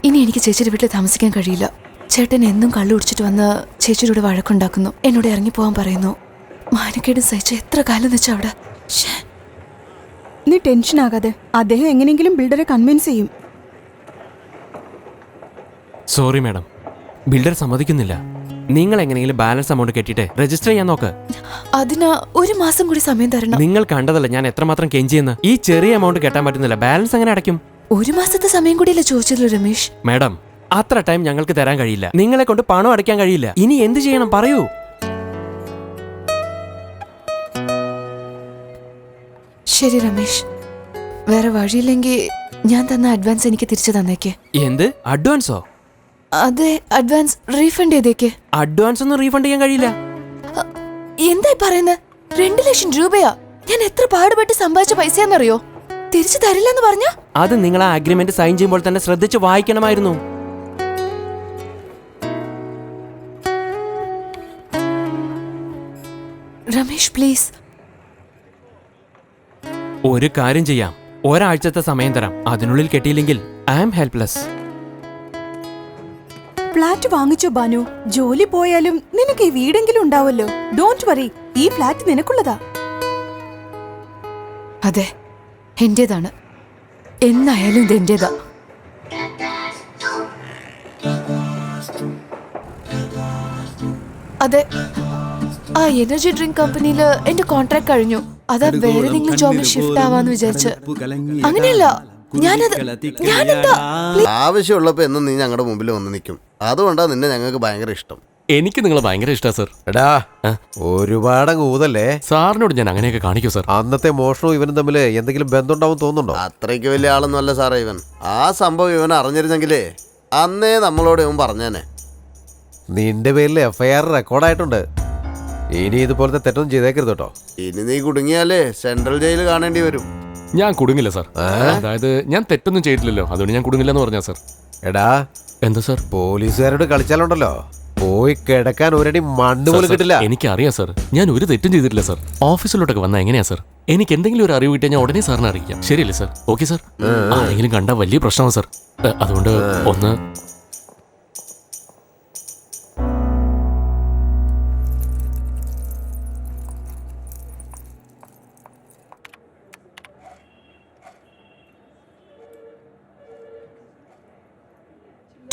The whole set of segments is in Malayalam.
ഇനി എനിക്ക് ചേച്ചിയുടെ വീട്ടിൽ താമസിക്കാൻ കഴിയില്ല. ചേട്ടൻ എന്നും കള്ളു കുടിച്ചിട്ട് വന്ന് ചേച്ചിയുടെ വഴക്കുണ്ടാക്കുന്നു. എന്നോട് ഇറങ്ങിപ്പോവാൻ പറയുന്നു. മാനക്കേട് സഹിച്ച എത്ര കാലം വെച്ചാ അവിടെ. നീ ടെൻഷൻ ആകാതെ, അദ്ദേഹം എങ്ങനെയെങ്കിലും ബിൽഡറെ കൺവിൻസ് ചെയ്യും. സോറി മാഡം, ബിൽഡർ സമ്മതിക്കുന്നില്ല. നിങ്ങൾ എങ്ങനെയെങ്കിലും ബാലൻസ് എമൗണ്ട് കെട്ടിയിട്ട് രജിസ്റ്റർ ചെയ്യാൻ നോക്ക്. അതിന് 1 മാസം കൂടി സമയം തരണം. നിങ്ങൾ കണ്ടതല്ല ഞാൻ എത്രമാത്രം കെഞ്ചിയെന്ന്. ഈ ചെറിയ എമൗണ്ട് കെട്ടാൻ പറ്റുന്നില്ല. ബാലൻസ് എങ്ങനെ അടയ്ക്കും? 1 മാസത്തെ സമയം കൂടിയല്ല ചോദിച്ചല്ലോ രമേശ്. മാഡം, അത്ര ടൈം ഞങ്ങൾക്ക് തരാൻ കഴിയില്ല. നിങ്ങളെ കൊണ്ട് പണം അടയ്ക്കാൻ കഴിയില്ല. ഇനി എന്ത് ചെയ്യണം പറയൂ. ശരി രമേശ്, വേറെ വഴിയില്ലെങ്കിൽ ഞാൻ തന്ന അഡ്വാൻസ് എനിക്ക് തിരിച്ചു തന്നേക്ക്. എന്ത് അഡ്വാൻസോ? അതെ, അഡ്വാൻസ് റീഫണ്ട് ചെയ്തേക്ക്. അഡ്വാൻസ് ഒന്നും റീഫണ്ട് ചെയ്യാൻ കഴിയില്ല. എന്തായി പറയുന്നത്? 2 ലക്ഷം രൂപയാ. ഞാൻ എത്ര പാടുപെട്ട് സമ്പാദിച്ച പൈസയാന്നറിയോ? തിരിച്ചു തരില്ലെന്ന് പറഞ്ഞ? അത് നിങ്ങൾ ആ അഗ്രിമെന്റ് സൈൻ ചെയ്യുമ്പോൾ തന്നെ ശ്രദ്ധിച്ച് വായിക്കണമായിരുന്നു. രമേശ് പ്ലീസ്. ഒരു കാര്യം ചെയ്യാം, ഒരാഴ്ചത്തെ സമയം തരാം. അതിനുള്ളിൽ കെട്ടിയില്ലെങ്കിൽ ഐ ആം ഹെൽപ്ലെസ്. ഫ്ലാറ്റ് വാങ്ങിച്ചോ ബാനു? ജോലി പോയാലും നിനക്ക് ഈ വീടെങ്കിലും ഉണ്ടാവല്ലോ. ഡോണ്ട് വറി, ഈ ഫ്ലാറ്റ് നിനക്കുള്ളതാ. അതെ, എന്റേതാണ്. എന്നായാലും ഇത് എന്റേതാ. അതെ, ആ എനർജി ഡ്രിങ്ക് കമ്പനിയില് എന്റെ കോൺട്രാക്ട് കഴിഞ്ഞു. അതാ വേറെ എന്തെങ്കിലും ജോബിൽ ഷിഫ്റ്റ് ആവാന്ന് വിചാരിച്ച്. അങ്ങനെയല്ല, ആവശ്യമുള്ളപ്പോ എന്നും നീ ഞങ്ങളുടെ മുമ്പിൽ വന്ന് നിൽക്കും. അതുകൊണ്ടാ നിന്നെ ഞങ്ങൾക്ക് ഭയങ്കര ഇഷ്ടം. എനിക്ക് നിങ്ങളെ ഭയങ്കര ഇഷ്ടമാണ് സർ. എടാ, ഒരുപാട് ഊതല്ലേ. സാറിനോട് ഞാൻ അങ്ങനെയൊക്കെ കാണിക്കൂ സർ. അന്നത്തെ മോഷണവും ഇവനും തമ്മിൽ എന്തെങ്കിലും ബന്ധമുണ്ടാവും തോന്നുന്നുണ്ടോ? അത്രയ്ക്ക് വലിയ ആളൊന്നും അല്ല സാറേ ഇവൻ. ആ സംഭവം ഇവൻ അറിഞ്ഞിരുന്നെങ്കിലേ അന്നേ നമ്മളോട് ഇവൻ പറഞ്ഞേനെ. നിന്റെ പേരിൽ FIR റെക്കോർഡായിട്ടുണ്ട്. ഇനി ഇതുപോലത്തെ തെറ്റൊന്നും ചെയ്തേക്കരുത് കേട്ടോ. ഇനി നീ കുടുങ്ങിയാലേ സെൻട്രൽ ജയിൽ കാണേണ്ടി വരും. ഞാൻ കുടുങ്ങില്ല സർ. അതായത് ഞാൻ തെറ്റൊന്നും ചെയ്തിട്ടില്ലല്ലോ, അതുകൊണ്ട് ഞാൻ കുടുങ്ങില്ലെന്ന് പറഞ്ഞാ സർ. എടാ, എന്താ സർ? പോലീസുകാരോട് കളിച്ചാലുണ്ടല്ലോ, പോയി കിടക്കാൻ ഒരടി മണ്ണ് പോലും കിട്ടില്ല. എനിക്കറിയാം സർ, ഞാൻ ഒരു തെറ്റും ചെയ്തിട്ടില്ല സർ. ഓഫീസിലോട്ടൊക്കെ വന്നാൽ എങ്ങനെയാ സർ? എനിക്ക് എന്തെങ്കിലും ഒരു അറിവ് കിട്ടിയാൽ ഞാൻ ഉടനെ സാറിനെ അറിയിക്കാം. ശരിയല്ലേ സർ? Okay sir. ആരെങ്കിലും കണ്ടാൽ വലിയ പ്രശ്നമാണ് സർ. അതുകൊണ്ട് ഒന്ന്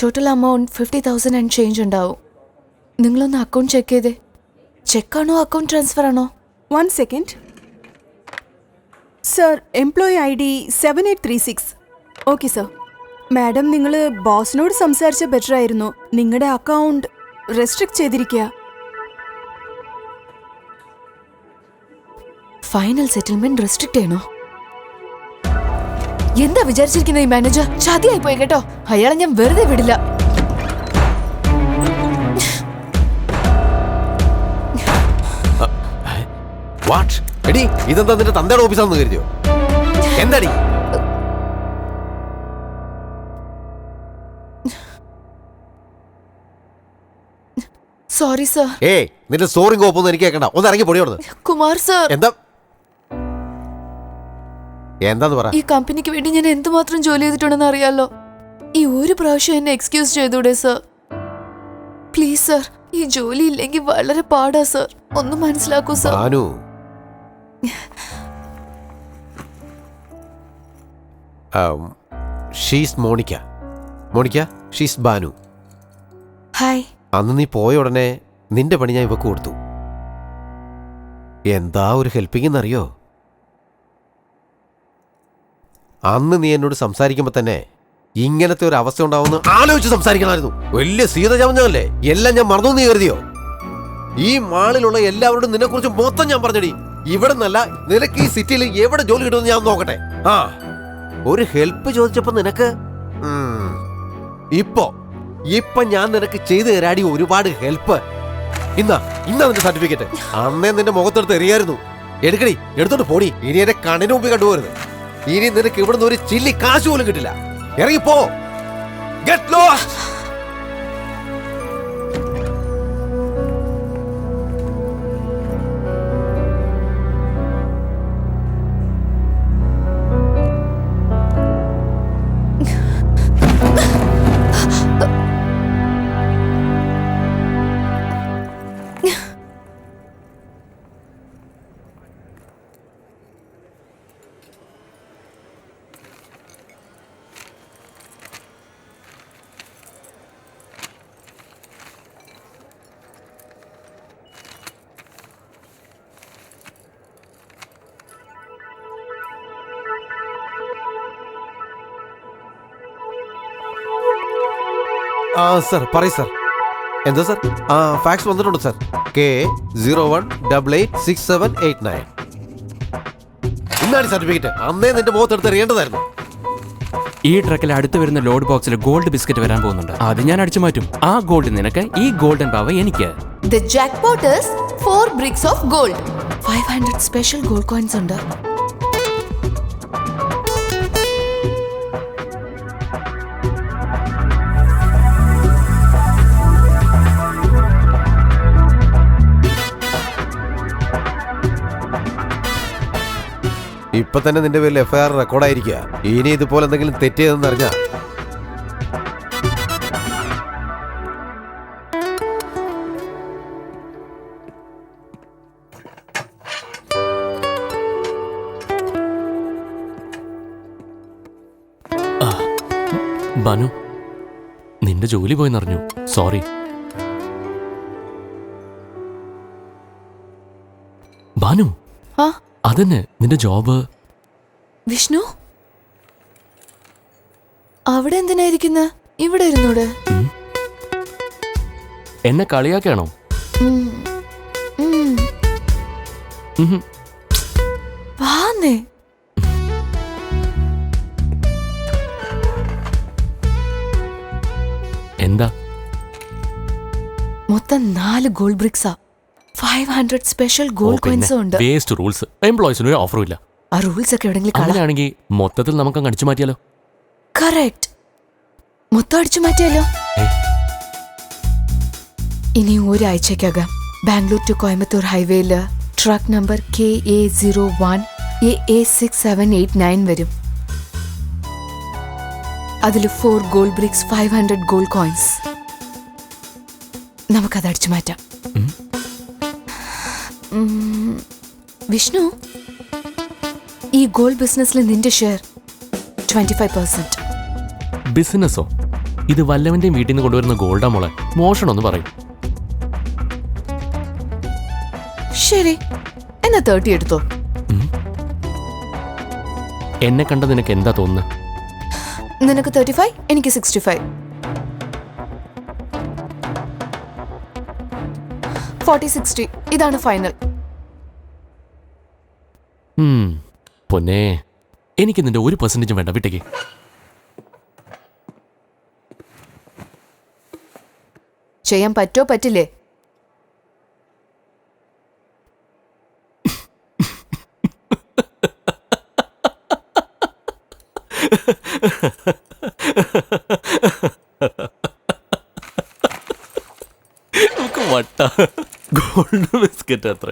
ടോട്ടൽ അമൗണ്ട് 50,000 ആൻഡ് ചേഞ്ച് ഉണ്ടാവും. നിങ്ങളൊന്ന് അക്കൗണ്ട് ചെക്ക് ചെയ്തേ. ചെക്കാണോ അക്കൗണ്ട് ട്രാൻസ്ഫർ ആണോ? 1 second sir. Employee ID 7836. Okay sir. Madam, നിങ്ങൾ ബോസിനോട് സംസാരിച്ച ബെറ്റർ ആയിരുന്നു. നിങ്ങളുടെ അക്കൗണ്ട് റെസ്ട്രിക്ട് ചെയ്തിരിക്കുക. ഫൈനൽ സെറ്റിൽമെന്റ് റെസ്ട്രിക്ട് ചെയ്യണോ? എന്താ വിചാരിച്ചിരിക്കുന്ന ഈ മാനേജർ? ചതിയായി പോയി കേട്ടോ. അയാളെ ഞാൻ വെറുതെ വിടില്ല. എടി, ഇതെന്താ നിന്റെ തന്തയുടെ ഓഫീസാന്ന് കരുതിയോ? എന്താടി? Sorry sir. നിന്റെ സോറി കോപ്പൊന്നും എനിക്ക് കേൾക്കണ്ട. ഒന്ന് ഇറങ്ങി പൊടിയോട്. കുമാർ സർ, എന്താന്ന് പറ. ഈ കമ്പനിക്ക് വേണ്ടി ഞാൻ എന്തുമാത്രം ജോലി ചെയ്തിട്ടുണ്ടെന്ന് അറിയാലോ. ഈ ഒരു പ്രാവശ്യം എന്നെ എക്സ്ക്യൂസ് ചെയ്തൂടെ സർ? പ്ലീസ് സർ, ഈ ജോലി ഇല്ലെങ്കിൽ വളരെ പാടാ സർ. ഒന്ന് മനസ്സിലാക്കൂ sir. She's Monica. She's Banu. Hi. അന്ന് നീ പോയ ഉടനെ നിന്റെ പണി ഞാൻ ഇവക്ക് കൊടുത്തു. എന്താ ഒരു ഹെൽപ്പിംഗ് എന്നറിയോ? അന്ന് നീ എന്നോട് സംസാരിക്കുമ്പോ തന്നെ ഇങ്ങനത്തെ ഒരു അവസ്ഥ ഉണ്ടാവുമെന്ന് ആലോചിച്ച് സംസാരിക്കണമായിരുന്നു. വലിയ സീതജാമഞ്ഞല്ലേ, എല്ലാം ഞാൻ മറന്നു നീ കരുതിയോ? ഈ മാളിലുള്ള എല്ലാവരോടും നിന്നെ കുറിച്ച് മൊത്തം ഞാൻ പറഞ്ഞടി. ഇവിടെ നിന്നല്ല, നിനക്ക് ഈ സിറ്റിയിൽ എവിടെ ജോലി കിട്ടുമെന്ന് ഞാൻ നോക്കട്ടെ. ഒരു ഹെൽപ്പ് ചോദിച്ചപ്പോ നിനക്ക് ഇപ്പൊ ഞാൻ നിനക്ക് ചെയ്തു തരാടി ഒരുപാട് ഹെൽപ്പ്. ഇന്നാ നിന്റെ സർട്ടിഫിക്കറ്റ്. അന്നേ നിന്റെ മുഖത്തെടുത്ത് എറിയായിരുന്നു. എടുക്കടി, എടുത്തോട്ട് പോടി. ഇനി എന്റെ കണ്ണിന് മുമ്പിൽ കണ്ടുപോരുത്. ഇനി നിനക്ക് ഇവിടുന്ന് ഒരു ചില്ലി കാശ് പോലും കിട്ടില്ല. ഇറങ്ങിപ്പോ. Get lost. ആ സർ പറയൂ സർ. എന്താ സർ? ആ ഫാക്സ് വന്നിട്ടുണ്ട് സർ. K01886789. ഇന്നാണ് സർട്ടിഫിക്കറ്റ്. അന്നേ നിന്റെ മുഖത്തെടുത്ത് എറിയേണ്ടതായിരുന്നു. ഈ ട്രക്കിൽ അടുത്ത് വരുന്ന ലോഡ് ബോക്സിൽ ഗോൾഡ് ബിസ്ക്കറ്റ് വരാൻ പോകുന്നുണ്ട്. അത് ഞാൻ അടിച്ചു മാറ്റും. ആ ഗോൾഡ് നിനക്ക്, ഈ ഗോൾഡൻ പാവ എനിക്ക്. The jackpot is 4 bricks of gold. 500 special gold coins ഉണ്ട്. ഇപ്പൊ തന്നെ നിന്റെ പേരിൽ FIR റെക്കോർഡായിരിക്കുക. ഇനി ഇതുപോലെ എന്തെങ്കിലും തെറ്റ് ചെയ്തെന്ന് അറിഞ്ഞാ ബാനു, നിന്റെ ജോലി പോയെന്നറിഞ്ഞു. സോറി. ബാനു, ആ അതന്നെ നിന്റെ ജോബ്. വിഷ്ണു അവിടെ എന്തിനായിരിക്കുന്ന? ഇവിടെ ഇരുന്നൂടെ? എന്നെ കളിയാക്കാണോ? വാന്നേ. എന്താ? മൊത്തം 4 ഗോൾഡ് ബ്രിക്സാ. 500 സ്പെഷ്യൽ ഗോൾഡ് കോയിൻസും ഉണ്ട്. Waste rules. എംപ്ലോയീസിന് ഒരു ഓഫറും ഇല്ല. ആ റൂൾസ് ഒക്കെ എവിടെങ്കിലും കള. അങ്ങനെയാണെങ്കിൽ മൊത്തത്തിൽ നമുക്ക് അങ്ങ് അടിച്ചു മാറ്റിയാലോ? കറക്റ്റ്. മൊത്തം അടിച്ചു മാറ്റിയാലോ? ഇനി ഒരാഴ്ചക്കകം ബാംഗ്ലൂർ ടു കോയമ്പത്തൂർ ഹൈവേയില് ട്രക്ക് നമ്പർ KA01AA6789 വരും. അതിൽ 4 ഗോൾഡ് ബ്രിക്സ്, 500 ഗോൾഡ് കോയിൻസ്. നമുക്കത് അടിച്ചു മാറ്റാം. വിഷ്ണു, ഈ ഗോൾഡ് ബിസിനസ്സിൽ നിന്റെ ഷെയർ 25%. ബിസിനസ്സോ? ഇത് വല്ലവന്റെയും വീട്ടിൽ നിന്ന് കൊണ്ടുവരുന്ന ഗോൾഡാ മോളെ. മോഷണമെന്ന് പറയും. ശരി, എന്നാ 30 എടുത്തോ. എന്നെ കണ്ട നിനക്ക് എന്താ തോന്നുന്നത്? നിനക്ക് 35, എനിക്ക് 65. 40-60 ഇതാണ് ഫൈനൽ. പൊന്നേ, എനിക്ക് നിന്റെ 1% വേണ്ട. വിട്ടേക്ക്. ചെയ്യാൻ പറ്റോ പറ്റില്ലേ? നമുക്ക് വട്ട ഗോൾഡ് ബിസ്ക്കറ്റ് അത്ര.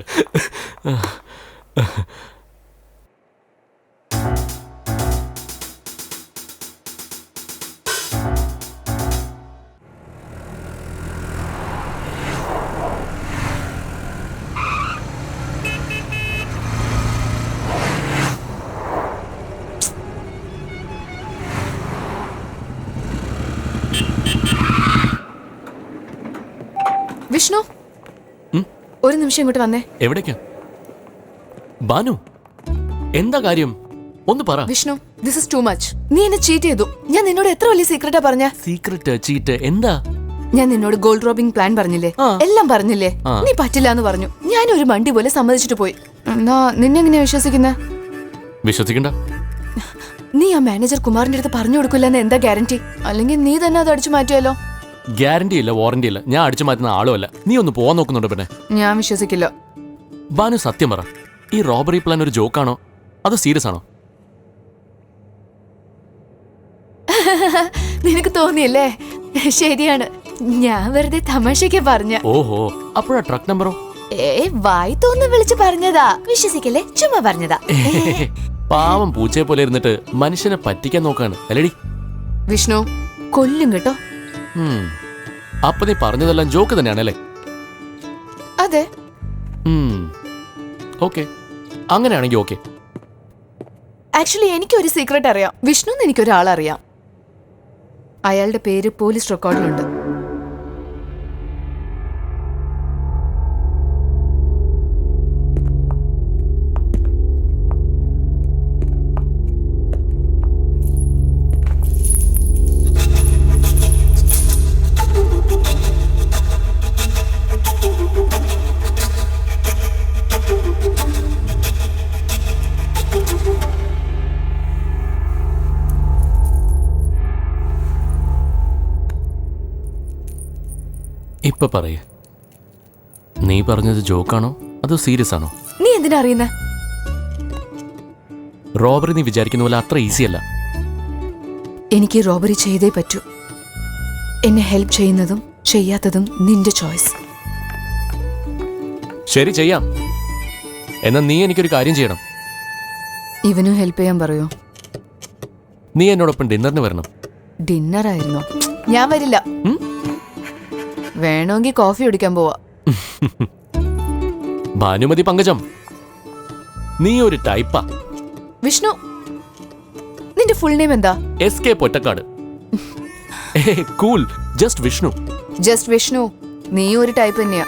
വിഷ്ണു, ഒരു നിമിഷം ഇങ്ങോട്ട് വന്നേ. എവിടേക്കാ? ബാനു, എന്താ കാര്യം? ഒന്ന് പറ. Vishnu, this is too much. നീ എന്നെ ചീറ്റ് ചെയ്തു. ഞാൻ നിന്നോട് എത്ര വലിയ സീക്രട്ടാ പറഞ്ഞ? സീക്രട്ട്, ചീറ്റ്, എന്താ? ഞാൻ നിന്നോട് ഗോൾഡ് റോബിംഗ് പ്ലാൻ പറഞ്ഞില്ലേ? എല്ലാം പറഞ്ഞില്ലേ? നീ പറ്റില്ല എന്ന് പറഞ്ഞു. ഞാൻ ഒരു മണ്ടി പോലെ സമ്മതിച്ചിട്ട് പോയി. എന്നാ നിന്നെ എങ്ങനെയാ വിശ്വസിക്കുന്നത്? വിശ്വസിക്കണ്ട. നീ ആ മാനേജർ കുമാറിന്റെ അടുത്ത് പറഞ്ഞു കൊടുക്കില്ലെന്ന് എന്താ ഗ്യാരണ്ടി? അല്ലെങ്കിൽ നീ തന്നെ അത് അടിച്ചു മാറ്റിയാലോ? ഗ്യാരണ്ടി ഇല്ല, വാറന്റി ഇല്ല. ഞാൻ അടിച്ചു മാറ്റുന്ന ആളുമല്ല. നീ ഒന്ന് പോവാൻ നോക്കുന്നുണ്ട്. പിന്നെ ഞാൻ വിശ്വസിക്കില്ല. ബാനു, സത്യം പറ, ഈ റോബറി പ്ലാൻ ഒരു ജോക്കാണോ അതോ സീരിയസ് ആണോ? നിനക്ക് തോന്നിയല്ലേ? ശരിയാണ്, ഞാൻ വെറുതെ തമാശയ്ക്ക് പറഞ്ഞ. ഓഹോ, അപ്പോഴാ ട്രക്ക് നമ്പറോ? വായി തോന്നു വിളിച്ചു പറഞ്ഞതാ. വിശ്വസിക്കല്ലേ, ചുമ്മാ പറഞ്ഞതാ. പാവം പൂച്ചയെ പോലെ ഇരുന്നിട്ട് മനുഷ്യനെ പറ്റിക്കാൻ നോക്കാണ് അല്ലേടി? വിഷ്ണു, കൊല്ലും കേട്ടോ. അപ്പൊ നീ പറഞ്ഞതെല്ലാം ജോക്ക് തന്നെയാണല്ലേ? അതെ. ഓക്കെ, അങ്ങനെയാണെങ്കിൽ ഓക്കെ. ആക്ച്വലി എനിക്കൊരു സീക്രട്ട് അറിയാം. വിഷ്ണു എനിക്കൊരാളറിയാം. അയാളുടെ പേര് പോലീസ് റെക്കോർഡിലുണ്ട്. ഇപ്പൊ പറയേ, നീ പറഞ്ഞത് ജോക്കാണോ അതോ സീരിയസ് ആണോ? നീ എന്തിനാ അറിയുന്നേ? റോബറി നീ വിചാരിക്കുന്ന പോലെ അത്ര ഈസി അല്ല. എനിക്ക് റോബറി ചെയ്തേ പറ്റൂ. എന്നെ ഹെൽപ്പ് ചെയ്യുന്നതും ചെയ്യാത്തതും നിന്റെ ചോയ്സ്. ശരി, ചെയ്യാം. എന്നാൽ നീ എനിക്കൊരു കാര്യം ചെയ്യണം. ഇവനും ഹെൽപ്പ് ചെയ്യാൻ പറയോ? നീ എന്നോടൊപ്പം ഡിന്നറിന് വരണം. ഡിന്നർ ആയിരുന്നോ? ഞാൻ വരില്ല. വേണമെങ്കിൽ കോഫി കുടിക്കാൻ പോവാ. ഭാനുമതി പങ്കജം, നീ ഒരു ടൈപ്പാ. വിഷ്ണു, നിന്റെ ഫുൾ നെയിം എന്താ? SK Pottekkatt. Cool, just Vishnu. Just Vishnu. നീ ഒരു ടൈപ്പ് തന്നെയാ.